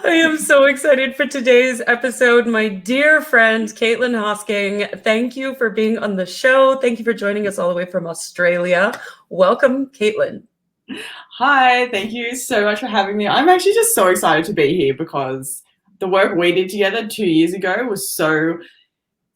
I am so excited for today's episode. My dear friend, Caitlin Hosking, thank you for being on the show. Thank you for joining us all the way from Australia. Welcome, Caitlin. Hi, thank you so much for having me. I'm actually just so excited to be here because the work we did together 2 years ago was so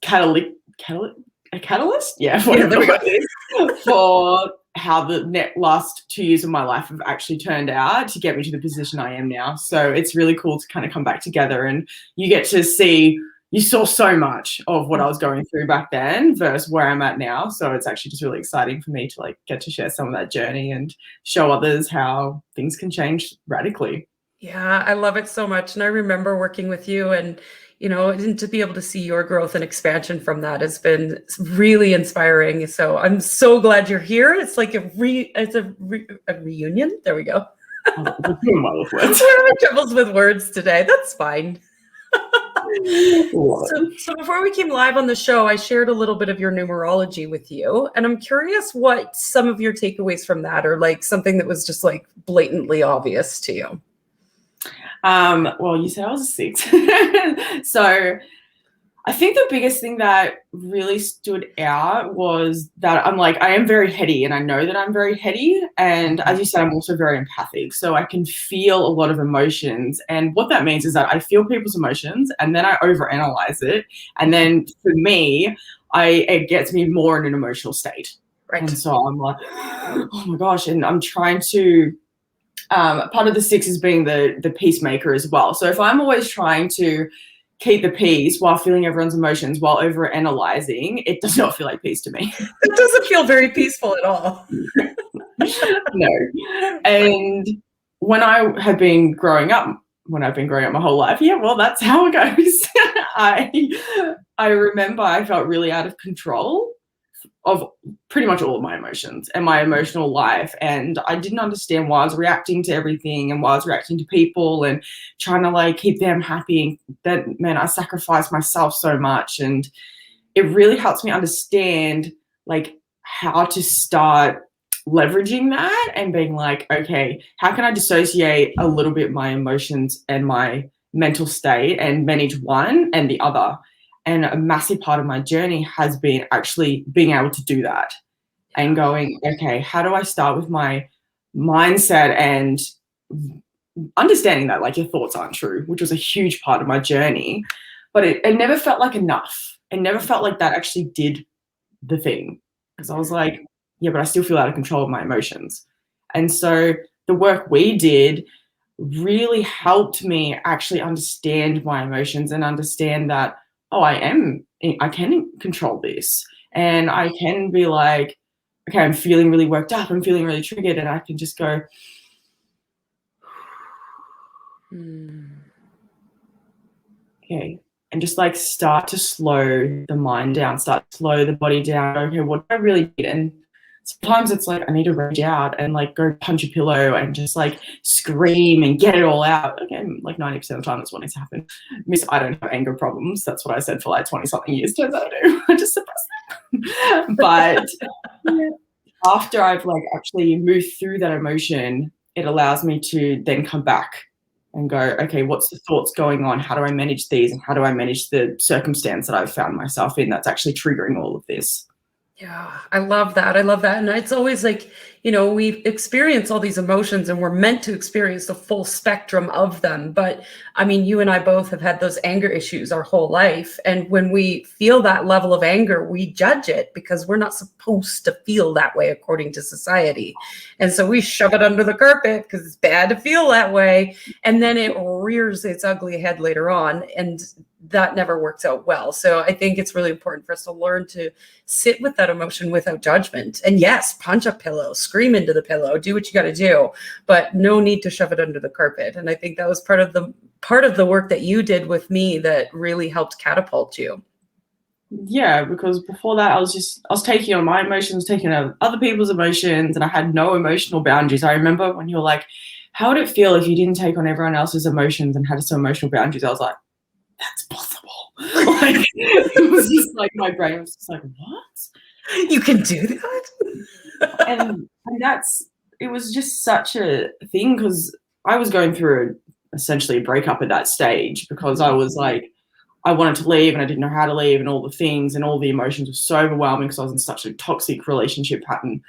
a catalyst? Yeah, There we go. for how the last 2 years of my life have actually turned out to get me to the position I am now. So it's really cool to kind of come back together and you get to see, you saw so much of what I was going through back then versus where I'm at now. So it's actually just really exciting for me to like get to share some of that journey and show others how things can change radically. Yeah, I love it so much. And I remember working with you and, and to be able to see your growth and expansion from that has been really inspiring. So I'm so glad you're here. It's like a reunion. There we go. We're doing well with words. We're having troubles with words today. That's fine. So before we came live on the show, I shared a little bit of your numerology with you. And I'm curious what some of your takeaways from that are, like something that was just like blatantly obvious to you. Well, you said I was a 6. So I think the biggest thing that really stood out was that I am very heady and I know that I'm very heady. And as you said, I'm also very empathic. So I can feel a lot of emotions. And what that means is that I feel people's emotions and then I overanalyze it. And then for me, it gets me more in an emotional state. Right. And so I'm like, oh my gosh. And I'm trying to, part of the 6 is being the peacemaker as well. So if I'm always trying to keep the peace while feeling everyone's emotions while over analyzing, it does not feel like peace to me. It doesn't feel very peaceful at all. No. And when I've been growing up my whole life, yeah, well, that's how it goes. I remember I felt really out of control of pretty much all of my emotions and my emotional life. And I didn't understand why I was reacting to everything and why I was reacting to people and trying to like keep them happy. That meant I sacrificed myself so much. And it really helps me understand like how to start leveraging that and being like, okay, how can I dissociate a little bit my emotions and my mental state and manage one and the other? And a massive part of my journey has been actually being able to do that and going, okay, how do I start with my mindset and understanding that like your thoughts aren't true, which was a huge part of my journey. But it never felt like enough. It never felt like that actually did the thing. Because I was like, yeah, but I still feel out of control of my emotions. And so the work we did really helped me actually understand my emotions and understand that, oh, I can control this. And I can be like, okay, I'm feeling really worked up. I'm feeling really triggered. And I can just go, okay. And just like start to slow the mind down, start to slow the body down. Okay, what do I really need? And sometimes it's like I need to rage out and like go punch a pillow and just like scream and get it all out. Okay, like 90% of the time that's what needs to happen. Miss, I don't have anger problems. That's what I said for like 20-something years. Turns out I do. I just suppress them. But after I've like actually moved through that emotion, it allows me to then come back and go, okay, what's the thoughts going on? How do I manage these? And how do I manage the circumstance that I've found myself in that's actually triggering all of this? Yeah, I love that. I love that. And it's always like, we experience all these emotions and we're meant to experience the full spectrum of them. But I mean, you and I both have had those anger issues our whole life. And when we feel that level of anger, we judge it because we're not supposed to feel that way according to society. And so we shove it under the carpet because it's bad to feel that way. And then it rears its ugly head later on. And that never works out well. So I think it's really important for us to learn to sit with that emotion without judgment. And yes, punch a pillow, scream into the pillow, do what you got to do, but no need to shove it under the carpet. And I think that was part of the work that you did with me that really helped catapult you. Yeah, because before that I was taking on my emotions, taking on other people's emotions, and I had no emotional boundaries. I remember when you were like, how would it feel if you didn't take on everyone else's emotions and had some emotional boundaries? I was like, that's possible. Like, it was just like my brain was just like, what? You can do that? and it was just such a thing because I was going through essentially a breakup at that stage, because I was like, I wanted to leave and I didn't know how to leave, and all the things and all the emotions were so overwhelming because I was in such a toxic relationship pattern.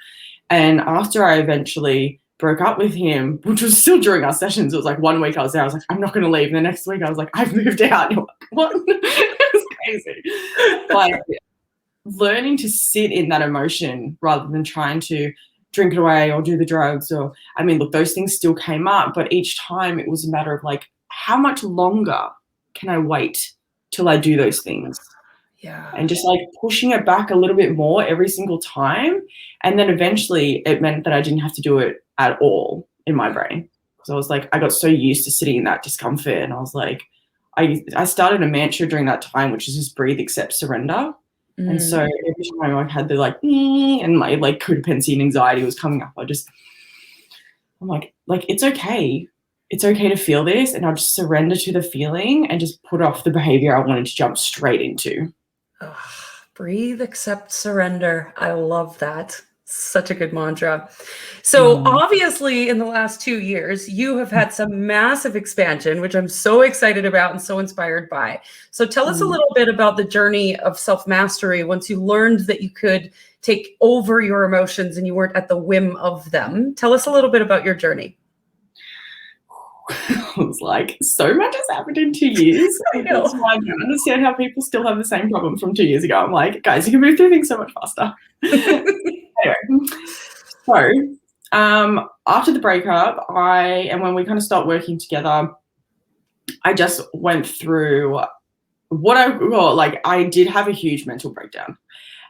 And after I eventually broke up with him, which was still during our sessions, it was like 1 week I was there, I was like, I'm not going to leave. And the next week I was like, I've moved out. And you're like, what? It was crazy. Like, learning to sit in that emotion rather than trying to drink it away or do the drugs, or, I mean, look, those things still came up, but each time it was a matter of like, how much longer can I wait till I do those things? Yeah. And just like pushing it back a little bit more every single time. And then eventually it meant that I didn't have to do it at all in my brain. Because I was like, I got so used to sitting in that discomfort. And I was like, I started a mantra during that time, which is just breathe, accept, surrender. And so every time I had the like, and my like codependency and anxiety was coming up, I'm like, it's okay. It's okay to feel this. And I'll just surrender to the feeling and just put off the behavior I wanted to jump straight into. Oh, breathe, accept, surrender. I love that. Such a good mantra. So obviously in the last 2 years, you have had some massive expansion, which I'm so excited about and so inspired by. So tell us a little bit about the journey of self-mastery once you learned that you could take over your emotions and you weren't at the whim of them. Tell us a little bit about your journey. I was like, so much has happened in 2 years. I know. That's why I don't understand how people still have the same problem from 2 years ago. I'm like, guys, you can move through things so much faster. Anyway, so after the breakup, and when we kind of stopped working together, I just went through I did have a huge mental breakdown,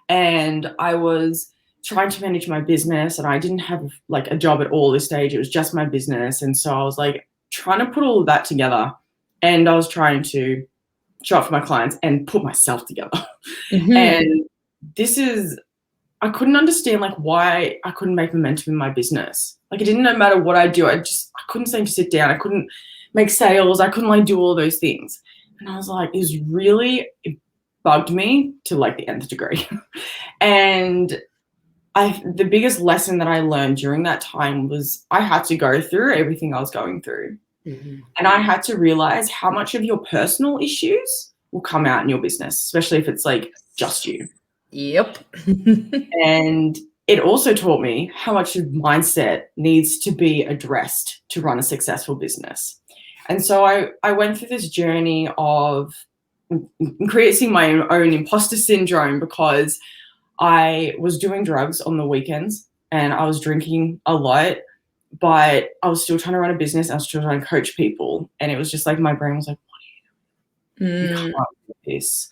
and I was trying to manage my business, and I didn't have like a job at all this stage. It was just my business. And so I was like trying to put all of that together, and I was trying to show up for my clients and put myself together. And I couldn't understand like why I couldn't make momentum in my business. Like, it didn't matter what I do. I couldn't seem to sit down. I couldn't make sales. I couldn't like do all those things. And I was like, it bugged me to like the nth degree. And the biggest lesson that I learned during that time was I had to go through everything I was going through. And I had to realize how much of your personal issues will come out in your business, especially if it's like just you. Yep. And it also taught me how much of mindset needs to be addressed to run a successful business. And so I went through this journey of increasing my own imposter syndrome, because I was doing drugs on the weekends and I was drinking a lot, but I was still trying to run a business. I was still trying to coach people. And it was just like, my brain was like, what are you doing? You can't do this.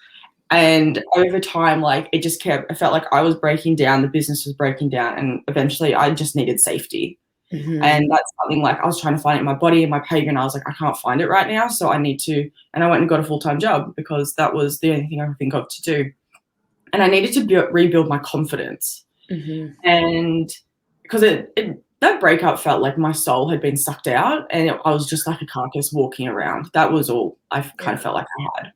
And over time, like, I felt like I was breaking down, the business was breaking down, and eventually I just needed safety. And that's something like I was trying to find it in my body and my behavior, and I was like, I can't find it right now. So I need to, and I went and got a full-time job, because that was the only thing I could think of to do. And I needed to rebuild my confidence. And because that breakup felt like my soul had been sucked out, and I was just like a carcass walking around. That was all I kind of felt like I had.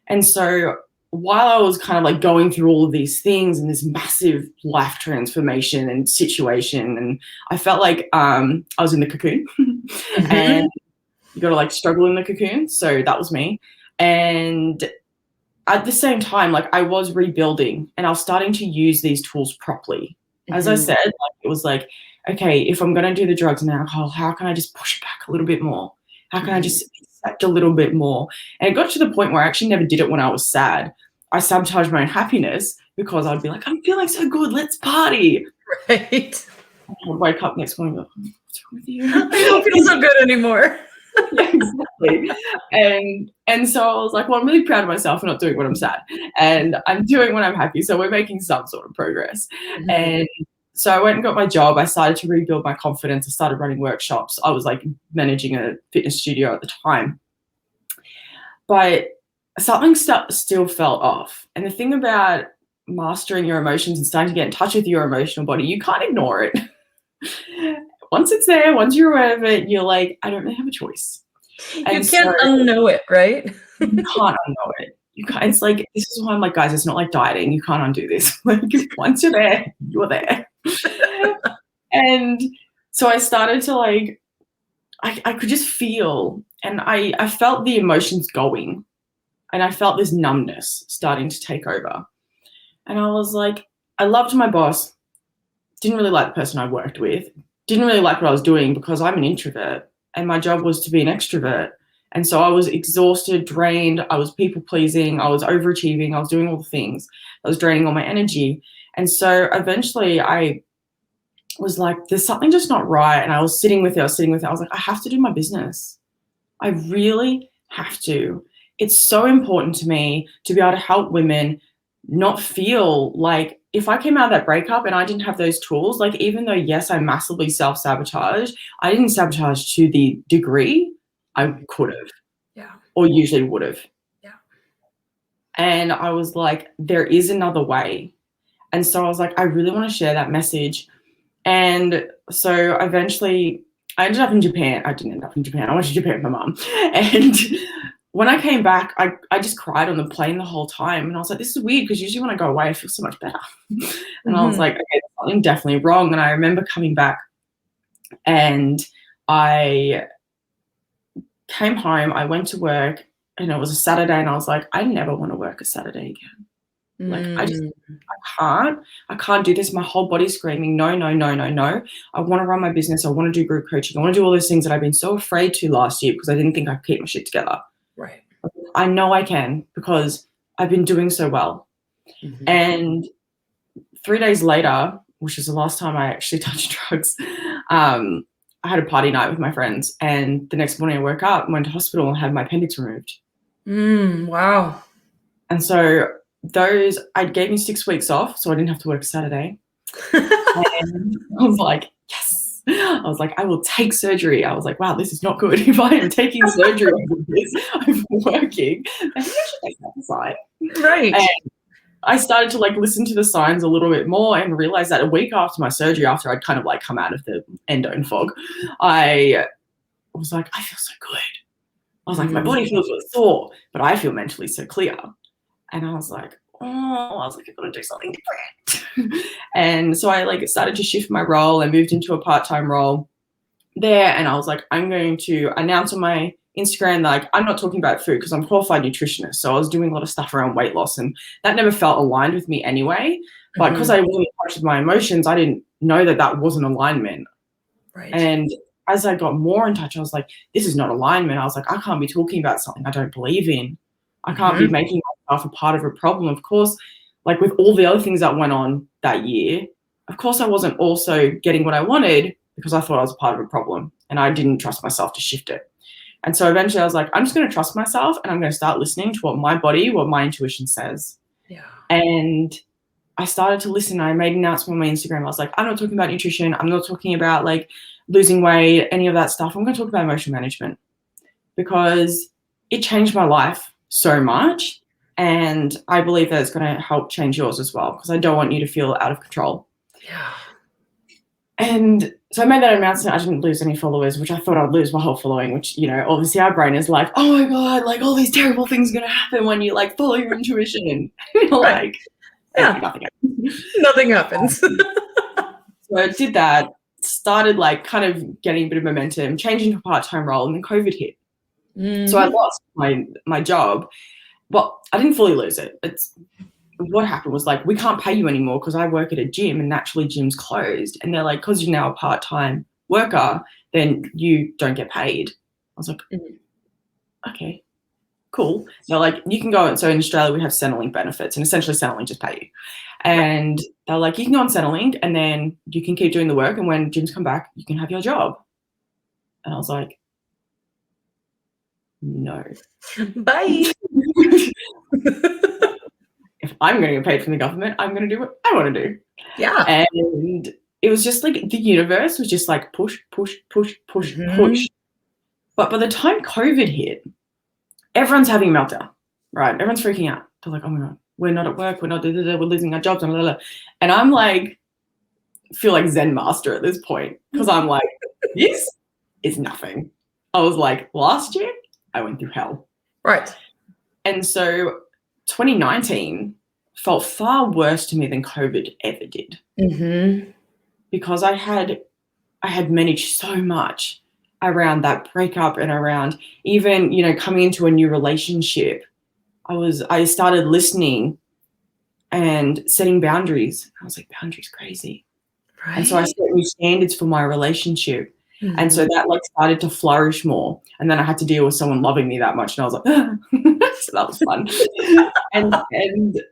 And so while I was kind of like going through all of these things and this massive life transformation and situation, and I felt like I was in the cocoon. And you got to like struggle in the cocoon. So that was me. And at the same time, like, I was rebuilding, and I was starting to use these tools properly. As I said, like, it was like, okay, if I'm going to do the drugs and alcohol, how can I just push it back a little bit more? How can I just accept a little bit more? And it got to the point where I actually never did it when I was sad. I sabotaged my own happiness, because I'd be like, I'm feeling so good, let's party. Right. And I'd wake up next morning and go, what's wrong with you? I don't feel so good anymore. Yeah, exactly. And so I was like, well, I'm really proud of myself for not doing when I'm sad, and I'm doing when I'm happy. So we're making some sort of progress. And so I went and got my job. I started to rebuild my confidence. I started running workshops. I was like managing a fitness studio at the time. But something still felt off. And the thing about mastering your emotions and starting to get in touch with your emotional body, you can't ignore it. Once it's there, once you're aware of it, you're like, I don't really have a choice. And you can't unknow it, right? You can't unknow it. You can't. It's like, this is why I'm like, guys, it's not like dieting. You can't undo this. Like, once you're there, you're there. And so I started to like, I could just feel and I felt the emotions going, and I felt this numbness starting to take over. And I was like, I loved my boss, didn't really like the person I worked with, didn't really like what I was doing because I'm an introvert and my job was to be an extrovert. And so I was exhausted, drained, I was people pleasing, I was overachieving, I was doing all the things. I was draining all my energy. And so eventually I was like, there's something just not right. And I was sitting with it. I was like, I have to do my business. I really have to. It's so important to me to be able to help women not feel like, if I came out of that breakup and I didn't have those tools, like, even though, yes, I massively self-sabotaged, I didn't sabotage to the degree I could have. Yeah. Or usually would have. Yeah. And I was like, there is another way. And so I was like, I really want to share that message. And so eventually I ended up in Japan. I didn't end up in Japan. I went to Japan with my mum. And when I came back, I just cried on the plane the whole time. And I was like, this is weird because usually when I go away, I feel so much better. And I was like, okay, there's something definitely wrong. And I remember coming back and I came home, I went to work, and it was a Saturday, and I was like, I never want to work a Saturday again. Like, I can't do this. My whole body's screaming, no, no, no, no, no. I want to run my business. I want to do group coaching. I want to do all those things that I've been so afraid to last year because I didn't think I could keep my shit together. Right. I know I can because I've been doing so well. And 3 days later, which is the last time I actually touched drugs, I had a party night with my friends, and the next morning I woke up and went to hospital and had my appendix removed. Wow. And so I gave me 6 weeks off, so I didn't have to work Saturday. And I was like, yes. I was like, I will take surgery. I was like, wow, this is not good. If I am taking surgery over this, I'm working. I think I should take that aside. Right. And I started to like listen to the signs a little bit more and realize that a week after my surgery, after I'd kind of like come out of the endo and fog, I was like, I feel so good. I was like, my body feels really sore, but I feel mentally so clear. And I was like, I've got to do something different. And so I like started to shift my role and moved into a part-time role there. And I was like, I'm going to announce on my Instagram that, like, I'm not talking about food because I'm a qualified nutritionist. So I was doing a lot of stuff around weight loss, and that never felt aligned with me anyway. But because I wasn't in touch with my emotions, I didn't know that that was an alignment. Right. And as I got more in touch, I was like, this is not alignment. I was like, I can't be talking about something I don't believe in. I can't be making myself a part of a problem. Of course, like with all the other things that went on that year, of course I wasn't also getting what I wanted because I thought I was a part of a problem and I didn't trust myself to shift it. And so eventually I was like, I'm just going to trust myself and I'm going to start listening to what my body, what my intuition says. Yeah. And I started to listen. I made an announcement on my Instagram. I was like, I'm not talking about nutrition. I'm not talking about like losing weight, any of that stuff. I'm going to talk about emotional management because it changed my life so much. And I believe that it's going to help change yours as well because I don't want you to feel out of control. Yeah. And so I made that announcement. I didn't lose any followers, which I thought I'd lose my whole following, which, you know, obviously our brain is like, oh my God, like all these terrible things are going to happen when you like follow your intuition. And you're like, yeah, nothing happens. Nothing happens. So I did that, started like kind of getting a bit of momentum, changing to a part-time role, and then COVID hit. So I lost my job, but I didn't fully lose it. What happened was like, we can't pay you anymore because I work at a gym and naturally gyms closed. And they're like, because you're now a part-time worker, then you don't get paid. I was like, okay, cool. They're like, you can go. And so in Australia, we have Centrelink benefits, and essentially Centrelink just pay you. And they're like, you can go on Centrelink and then you can keep doing the work. And when gyms come back, you can have your job. And I was like, no. Bye. If I'm going to get paid from the government, I'm going to do what I want to do. Yeah. And it was just like the universe was just like push, push, push, push, push. But by the time COVID hit, everyone's having a meltdown, right? Everyone's freaking out. They're like, oh my God, we're not at work. We're not, we're losing our jobs. And I'm like, feel like Zen master at this point because I'm like, this is nothing. I was like, last year, I went through hell. Right. And so 2019 felt far worse to me than COVID ever did. Because I had managed so much around that breakup and around even, you know, coming into a new relationship, I started listening and setting boundaries. I was like, boundaries crazy. And so I Right. set new standards for my relationship. And so Mhm. that like started to flourish more. And then I had to deal with someone loving me that much. And I was like, so that was fun. And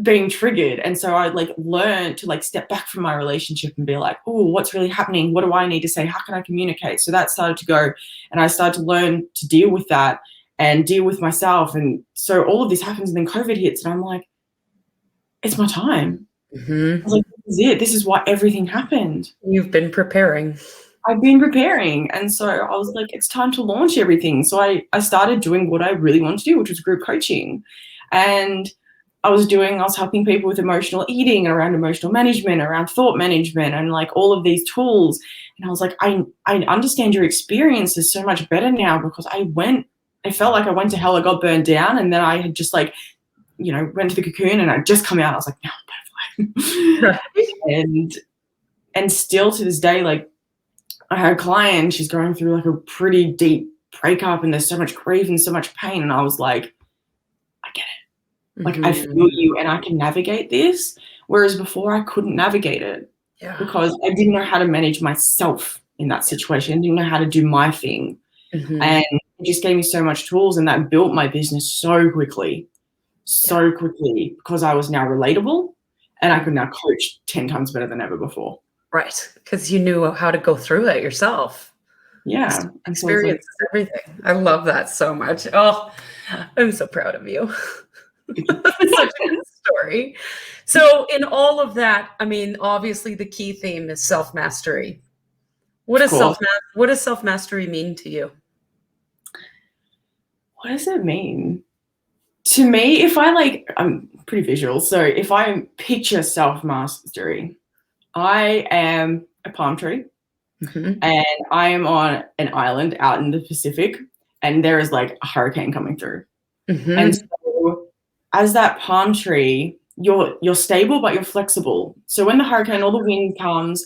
being triggered. And so I like learned to like step back from my relationship and be like, oh, what's really happening? What do I need to say? How can I communicate? So that started to go, and I started to learn to deal with that and deal with myself. And so all of this happens, and then COVID hits, and I'm like, it's my time. I Mhm. was like, this is it. This is why everything happened. You've been preparing. I've been preparing. And so I was like, it's time to launch everything. So I started doing what I really wanted to do, which was group coaching. And I was helping people with emotional eating, around emotional management, around thought management, and like all of these tools. And I was like, I understand your experiences so much better now, because I felt like I went to hell, I got burned down, and then I had just like, you know, went to the cocoon and I just come out. I was like, no, I'm butterfly. Right. And still to this day, like I had a client, she's going through like a pretty deep breakup and there's so much grief and so much pain. And I was like, I get it. Like I feel Mhm. you and I can navigate this. Whereas before I couldn't navigate it Yeah. because I didn't know how to manage myself in that situation. I didn't know how to do my thing. Mhm. And it just gave me so much tools, and that built my business Yeah. so quickly because I was now relatable and I Mm. could now coach 10 times better than ever before. Right, because you knew how to go through it yourself. Yeah. And so it's like, Experience is everything. I love that so much. Oh, I'm so proud of you. Such a good story. So, in all of that, I mean, obviously the key theme is self-mastery. of course. What does self-mastery mean to you? What does it mean? To me, if I like, I'm pretty visual. So if I picture self mastery, I am a palm tree Mhm. and I am on an island out in the Pacific, and there is like a hurricane coming through. And Mhm. so as that palm tree, you're stable, but you're flexible. So when the hurricane or the wind comes,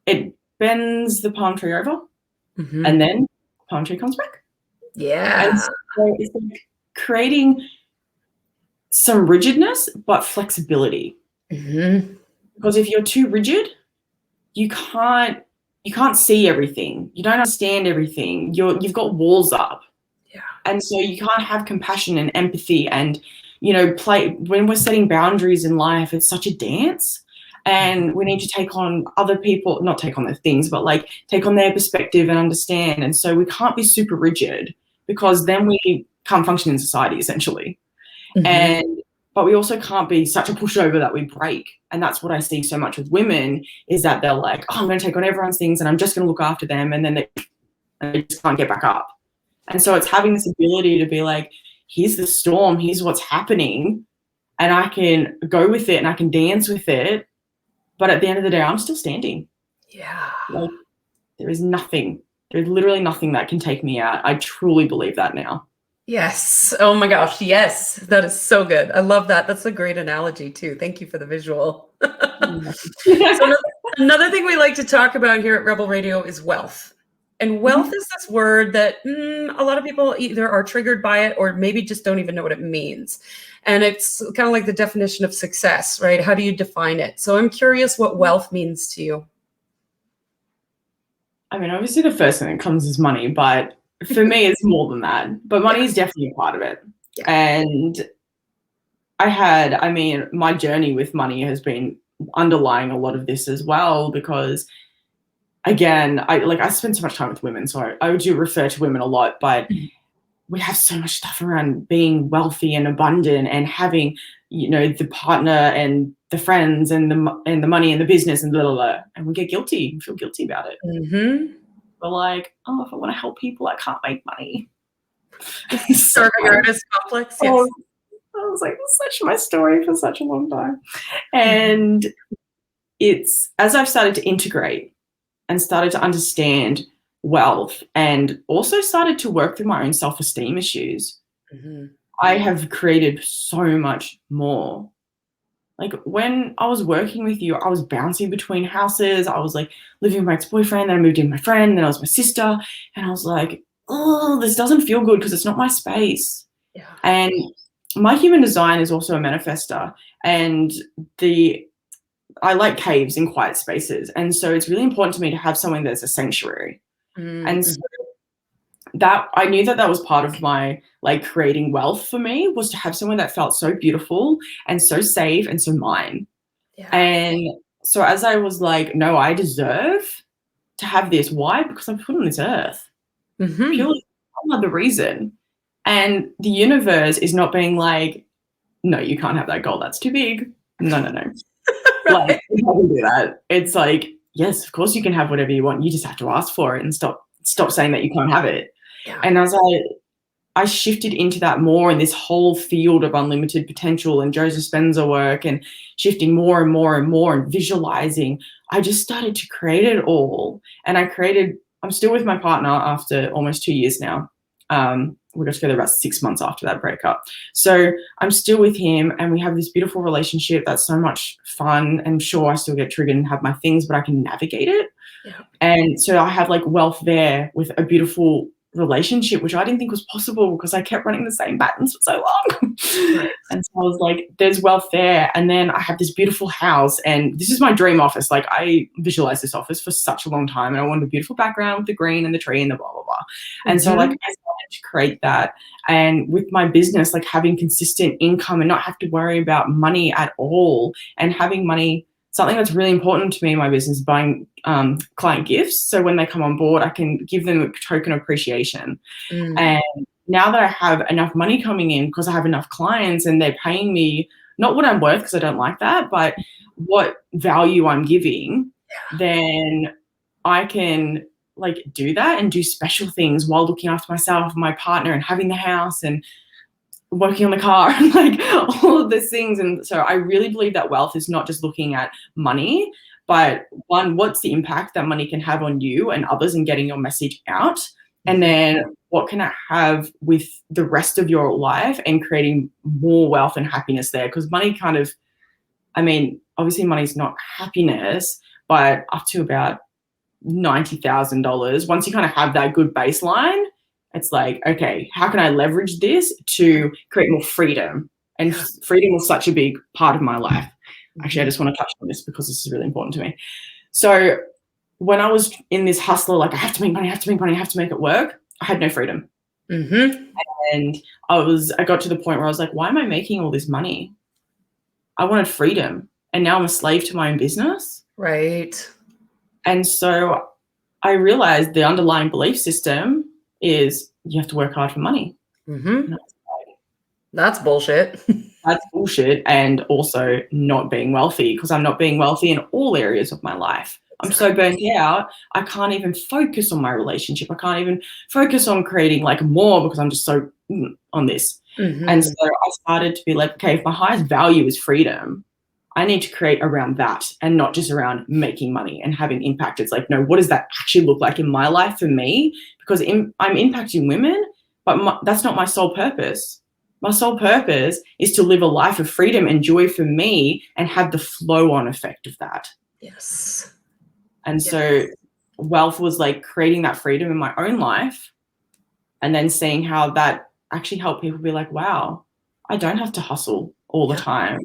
it bends the palm tree over, and Mhm. then the palm tree comes back. And Yeah. so it's like creating some rigidness, but flexibility. Mhm. Because if you're too rigid, you can't you can't see everything. You don't understand everything. You've got walls up. Yeah. And so you can't have compassion and empathy and, you know, play when we're setting boundaries in life, it's such a dance. And we need to take on other people, not take on their things, but like take on their perspective and understand. And so we can't be super rigid Yeah. because then we can't function in society essentially. Mhm. And but we also can't be such a pushover that we break. And that's what I see so much with women, is that they're like, oh, I'm going to take on everyone's things and I'm just going to look after them, and then they just can't get back up. And so it's having this ability to be like, here's the storm, here's what's happening, and I can go with it and I can dance with it, but at the end of the day I'm still standing. Yeah. Like there's literally nothing that can take me out. I truly believe that now. Yes. Oh my gosh, yes. That is so good. I love that. That's a great analogy too. Thank you for the visual. So Yeah. another thing we like to talk about here at Rebel Radio is wealth. And wealth is this word that a lot of people either are triggered by it or maybe just don't even know what it means. And it's kind of like the definition of success, right? How do you define it? So I'm curious what wealth means to you. I mean, obviously the first thing that comes is money, but for me, it's more than that. But money Yeah. is definitely a part of it. Yeah. And I mean, my journey with money has been underlying a lot of this as well, because again, I spend so much time with women, so I do refer to women a lot, but Mhm. we have so much stuff around being wealthy and abundant and having, you know, the partner and the friends and the money and the business and blah blah blah, and we get guilty, we feel guilty about it. Mhm. We're like, oh, if I want to help people, I can't make money. So Starving artist complex. oh, Yes. I was like, that's such my story for such a long time. Mhm. And it's as I've started to integrate and started to understand wealth and also started to work through my own self-esteem issues, Mhm. I have created so much more. Like when I was working with you, I was bouncing between houses. I was like living with my ex-boyfriend, then I moved in with my friend, then I was my sister. And I was like, oh, this doesn't feel good because it's not my space. Yeah. And my human design is also a manifester. And I like caves and quiet spaces. And so it's really important to me to have something that's a sanctuary. And so Mm-hmm. that I knew that was part of my like creating wealth for me, was to have somewhere that felt so beautiful and so safe and so mine. Yeah. And so as I was like, no, I deserve to have this. Why? Because I'm put on this earth. Mm-hmm. Purely for the reason. And the universe is not being like, no, you can't have that goal. That's too big. No, no, no. Like, Right. you can't do that. It's like, yes, of course you can have whatever you want. You just have to ask for it and stop saying that you can't have it. Yeah. And as I shifted into that more in this whole field of unlimited potential and Joe Dispenza work, and shifting more and more and more and visualizing, I just started to create it all. And I'm still with my partner after almost 2 years now. We got together about 6 months after that breakup. So I'm still with him and we have this beautiful relationship that's so much fun. And sure, I still get triggered and have my things, but I can navigate it. Yeah. And so I have like wealth there with a beautiful relationship, which I didn't think was possible because I kept running the same patterns for so long. Right. And so I was like, there's wealth there. And then I have this beautiful house, and this is my dream office. Like I visualized this office for such a long time, and I wanted a beautiful background with the green and the tree and the blah, blah, blah. And so like I started to create that. And with my business, like having consistent income and not have to worry about money at all, and having money, something that's really important to me in my business, buying client gifts. So when they come on board, I can give them a token of appreciation. Mm. And now that I have enough money coming in because I have enough clients and they're paying me not what I'm worth, because I don't like that, but what value I'm giving, then I can like do that and do special things while looking after myself and my partner and having the house and working on the car and like all of these things. And so I really believe that wealth is not just looking at money, but one, what's the impact that money can have on you and others and getting your message out? And then what can it have with the rest of your life and creating more wealth and happiness there? Because money kind of, I mean, obviously money's not happiness, but up to about $90,000, once you kind of have that good baseline, it's like, okay, how can I leverage this to create more freedom? And freedom was such a big part of my life. Actually, I just want to touch on this because this is really important to me. So when I was in this hustler, like I have to make money, I have to make money, I have to make it work, I had no freedom. Mm-hmm. And I got to the point where I was like, why am I making all this money? I wanted freedom. And now I'm a slave to my own business. Right. And so I realized the underlying belief system is you have to work hard for money. Mm-hmm. That's bullshit. That's bullshit. And also not being wealthy, because I'm not being wealthy in all areas of my life. I'm so burnt out, I can't even focus on my relationship. I can't even focus on creating like more because I'm just so on this. Mm-hmm. And so I started to be like, okay, if my highest value is freedom, I need to create around that and not just around making money and having impact. It's like, no, what does that actually look like in my life for me? Because I'm impacting women, but that's not my sole purpose. My sole purpose is to live a life of freedom and joy for me and have the flow on effect of that. Yes. And so wealth was like creating that freedom in my own life and then seeing how that actually helped people be like, wow, I don't have to hustle all the time.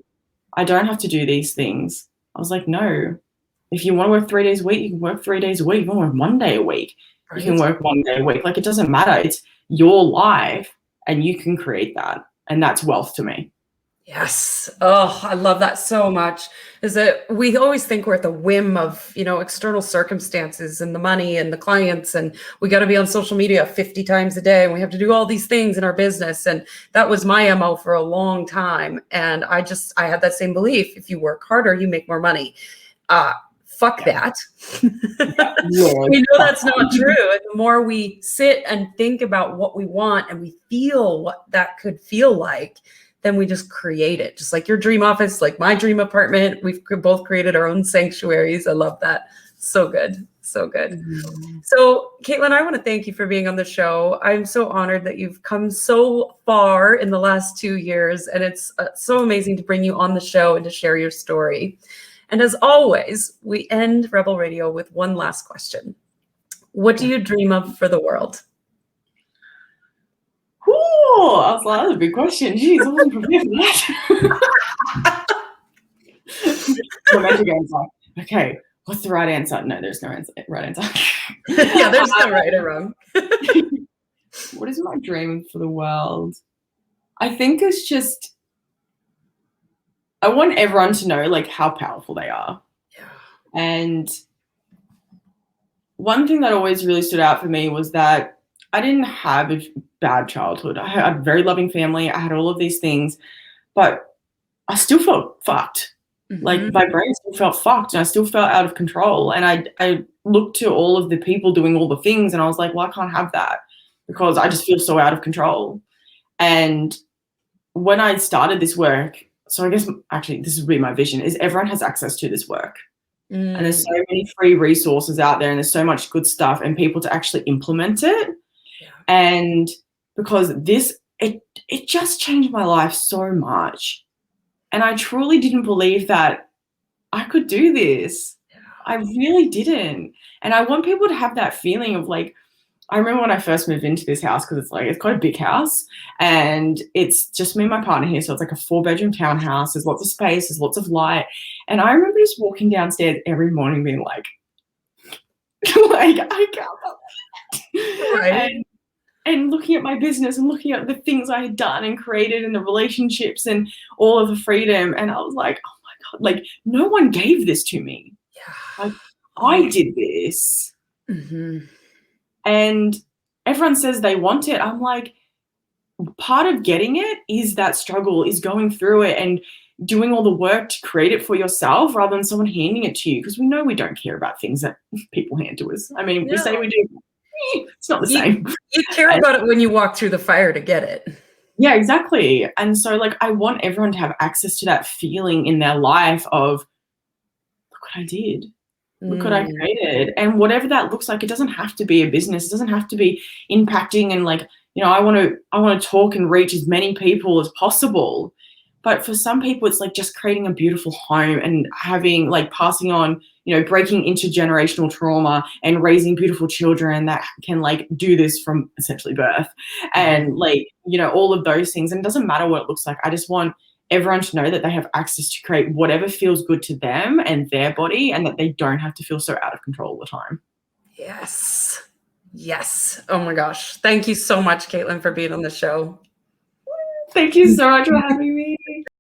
I don't have to do these things. I was like, no, if you want to work 3 days a week, you can work 3 days a week. If you want to work 1 day a week, you can work 1 day a week. Like, it doesn't matter. It's your life and you can create that. And that's wealth to me. Yes. Oh, I love that so much. Is that we always think we're at the whim of, external circumstances and the money and the clients, and we got to be on social media 50 times a day and we have to do all these things in our business. And that was my MO for a long time. And I had that same belief. If you work harder, you make more money. Fuck that. We know that's not true. And the more we sit and think about what we want and we feel what that could feel like, then we just create it. Just like your dream office, like my dream apartment. We've both created our own sanctuaries. I love that. So good. So good. Mhm. So, Caitlin, I want to thank you for being on the show. I'm so honored that you've come so far in the last 2 years, and it's so amazing to bring you on the show and to share your story. And as always, we end Rebel Radio with one last question. What do you dream of for the world? Whew, I was like, that's a big question. Jeez, I wasn't prepared for that. My mental game's like, okay, what's the right answer? No, there's no right answer. Yeah, there's no right or wrong. What is my dream for the world? I think it's just, I want everyone to know like how powerful they are. Yeah. And one thing that always really stood out for me was that I didn't have a bad childhood. I had a very loving family. I had all of these things, but I still felt fucked. Like Mhm. my brain still felt fucked and I still felt out of control. And I looked to all of the people doing all the things and I was like, well, I can't have that because I just feel so out of control. And when I started this work, so I guess actually this would be my vision, is everyone has access to this work. And there's so Mm. many free resources out there and there's so much good stuff and people to actually implement it. Yeah. And because it just changed my life so much. And I truly didn't believe that I could do this. I really didn't. And I want people to have that feeling of like, I remember when I first moved into this house, because it's quite a big house and it's just me and my partner here. So it's like a 4-bedroom townhouse. There's lots of space, there's lots of light. And I remember just walking downstairs every morning being like, like I can't. Right. And looking at my business and looking at the things I had done and created and the relationships and all of the freedom. And I was like, oh my God, like no one gave this to me. Yeah. Like I did this. Mhm. And everyone says they want it. I'm like, part of getting it is that struggle, is going through it and doing all the work to create it for yourself rather than someone handing it to you. Because we know we don't care about things that people hand to us. I mean, we say we do. It's not the same. You care about it when you walk through the fire to get it. Yeah, exactly. And so like I want everyone to have access to that feeling in their life of look what I did. Look what I created. And whatever that looks like, it doesn't have to be a business. It doesn't have to be impacting and like, you know, I want to talk and reach as many people as possible. But for some people, it's like just creating a beautiful home and having like passing on, you know, breaking intergenerational trauma and raising beautiful children that can like do this from essentially birth and like, you know, all of those things. And it doesn't matter what it looks like. I just want everyone to know that they have access to create whatever feels good to them and their body and that they don't have to feel so out of control all the time. Yes. Yes. Oh my gosh. Thank you so much, Caitlin, for being on the show. Thank you so much for having me.